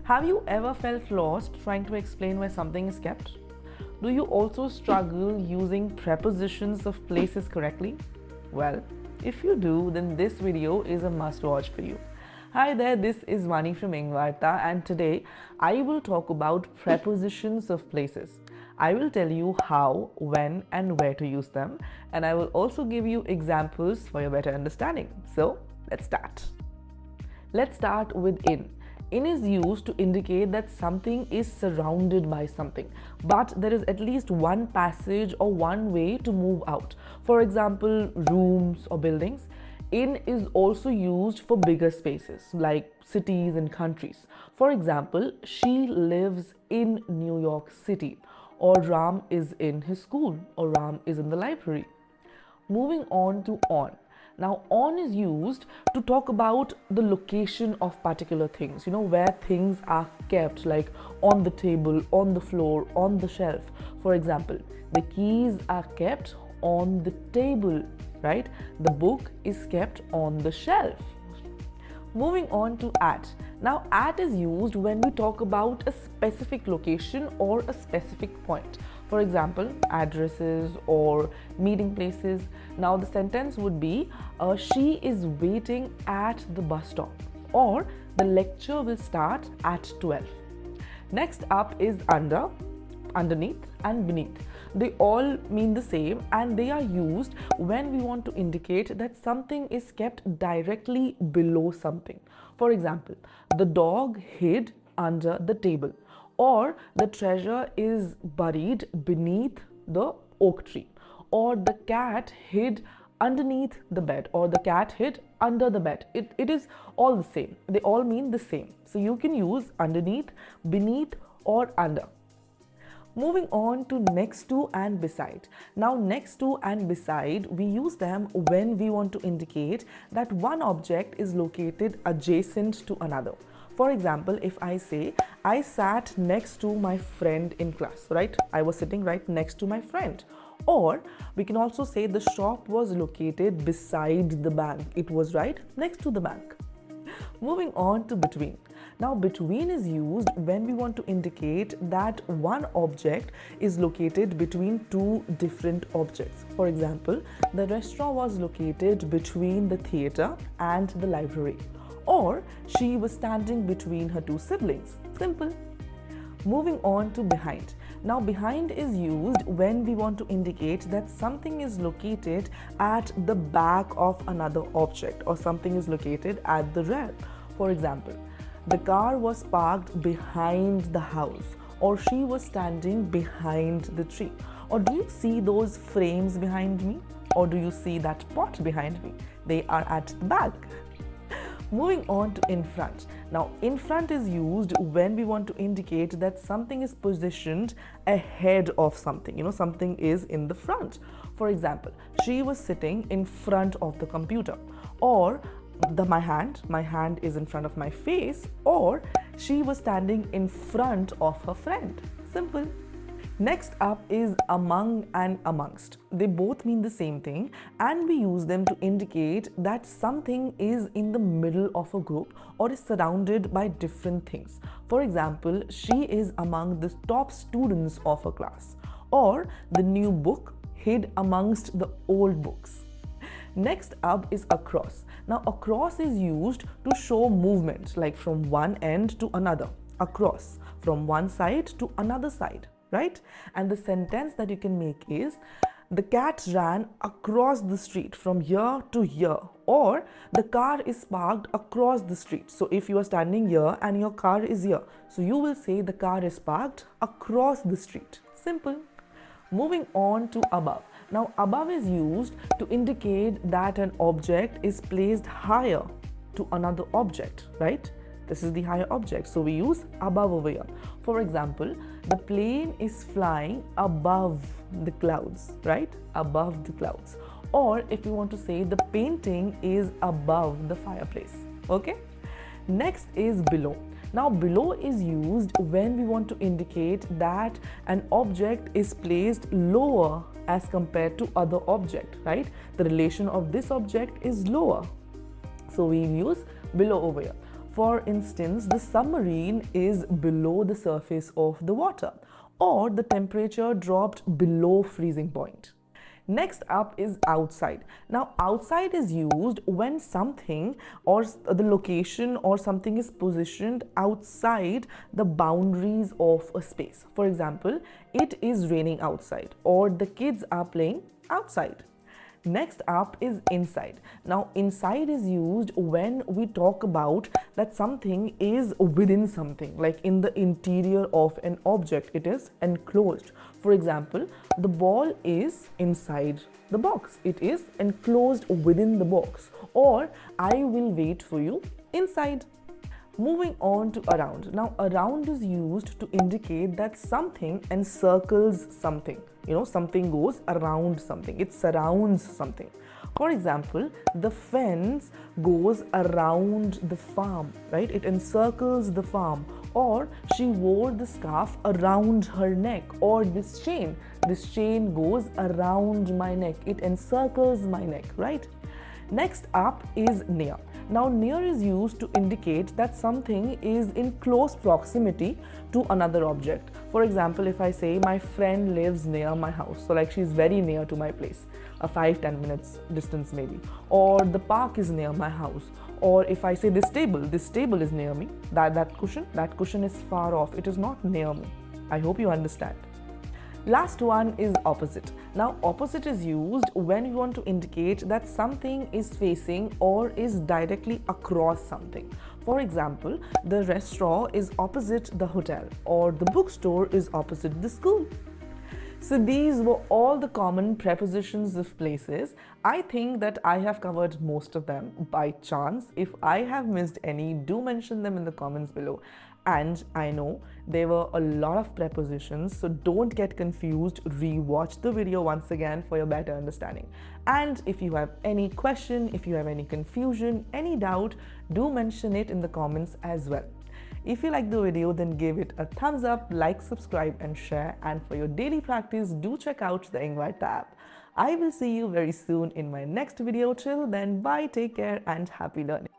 Have you ever felt lost trying to explain where something is kept? Do you also struggle using prepositions of places correctly? Well, if you do, then this video is a must watch for you. Hi there, this is Vani from Ingvarta, and today I will talk about prepositions of places. I will tell you how, when, and where to use them, and I will also give you examples for your better understanding. So, let's start. Let's start with in. In is used to indicate that something is surrounded by something, but there is at least one passage or one way to move out. For example, rooms or buildings. In is also used for bigger spaces like cities and countries. For example, she lives in New York City, or Ram is in his school, or Ram is in the library. Moving on to on. Now, on is used to talk about the location of particular things, where things are kept, like on the table, on the floor, on the shelf. For example, the keys are kept on the table, right? The book is kept on the shelf. Moving on to at. Now, at is used when we talk about a specific location or a specific point. For example, addresses or meeting places. Now, the sentence would be, she is waiting at the bus stop, or the lecture will start at 12. Next up is under, underneath, and beneath. They all mean the same, and they are used when we want to indicate that something is kept directly below something. For example, the dog hid under the table, or the treasure is buried beneath the oak tree, or the cat hid underneath the bed, or the cat hid under the bed. It is all the same. They all mean the same. So you can use underneath, beneath, or under. Moving on to next to and beside. Now, next to and beside, we use them when we want to indicate that one object is located adjacent to another. For example, if I say, I sat next to my friend in class, right? I was sitting right next to my friend. Or we can also say the shop was located beside the bank. It was right next to the bank. Moving on to between. Now, between is used when we want to indicate that one object is located between two different objects. For example, the restaurant was located between the theater and the library, or she was standing between her two siblings. Simple. Moving on to behind. Now, behind is used when we want to indicate that something is located at the back of another object, or something is located at the rear. For example, the car was parked behind the house, or she was standing behind the tree. Or do you see those frames behind me? Or do you see that pot behind me? They are at the back. Moving on to in front. Now, in front is used when we want to indicate that something is positioned ahead of something. Something is in the front. For example, she was sitting in front of the computer, or my hand is in front of my face, or she was standing in front of her friend. Simple. Next up is among and amongst. They both mean the same thing, and we use them to indicate that something is in the middle of a group or is surrounded by different things. For example, she is among the top students of her class, or the new book hid amongst the old books. Next up is across. Now, across is used to show movement, like from one end to another. Across, from one side to another side, right? And the sentence that you can make is, the cat ran across the street from here to here, or the car is parked across the street. So if you are standing here and your car is here, so you will say the car is parked across the street. Simple. Moving on to above. Now, above is used to indicate that an object is placed higher to another object, right? This is the higher object, so we use above over here. For example, the plane is flying above the clouds, right? Above the clouds. Or if you want to say, the painting is above the fireplace, okay? Next is below. Now, below is used when we want to indicate that an object is placed lower as compared to other object, right? The relation of this object is lower. So we use below over here. For instance, the submarine is below the surface of the water, or the temperature dropped below freezing point. Next up is outside. Now, outside is used when something or the location or something is positioned outside the boundaries of a space. For example, it is raining outside, or the kids are playing outside. Next up is inside. Now, inside is used when we talk about that something is within something, like in the interior of an object, it is enclosed. For example, the ball is inside the box, it is enclosed within the box, or I will wait for you inside. Moving on to around. Now, around is used to indicate that something encircles something. Something goes around something, it surrounds something. For example, the fence goes around the farm, right? It encircles the farm. Or she wore the scarf around her neck. Or this chain goes around my neck, it encircles my neck, right? Next up is near. Now, near is used to indicate that something is in close proximity to another object. For example, if I say my friend lives near my house, so like she's very near to my place, a 5-10 minutes distance maybe, or the park is near my house, or if I say this table is near me, that cushion is far off, it is not near me. I hope you understand. Last one is opposite. Now, opposite is used when you want to indicate that something is facing or is directly across something. For example, the restaurant is opposite the hotel, or the bookstore is opposite the school. So these were all the common prepositions of places. I think that I have covered most of them by chance. If I have missed any, do mention them in the comments below. And I know there were a lot of prepositions, so don't get confused. Rewatch the video once again for your better understanding. And if you have any question, if you have any confusion, any doubt, do mention it in the comments as well. If you like the video, then give it a thumbs up, like, subscribe and share. And for your daily practice, do check out the Ingvite tab. I will see you very soon in my next video. Till then, bye, take care and happy learning.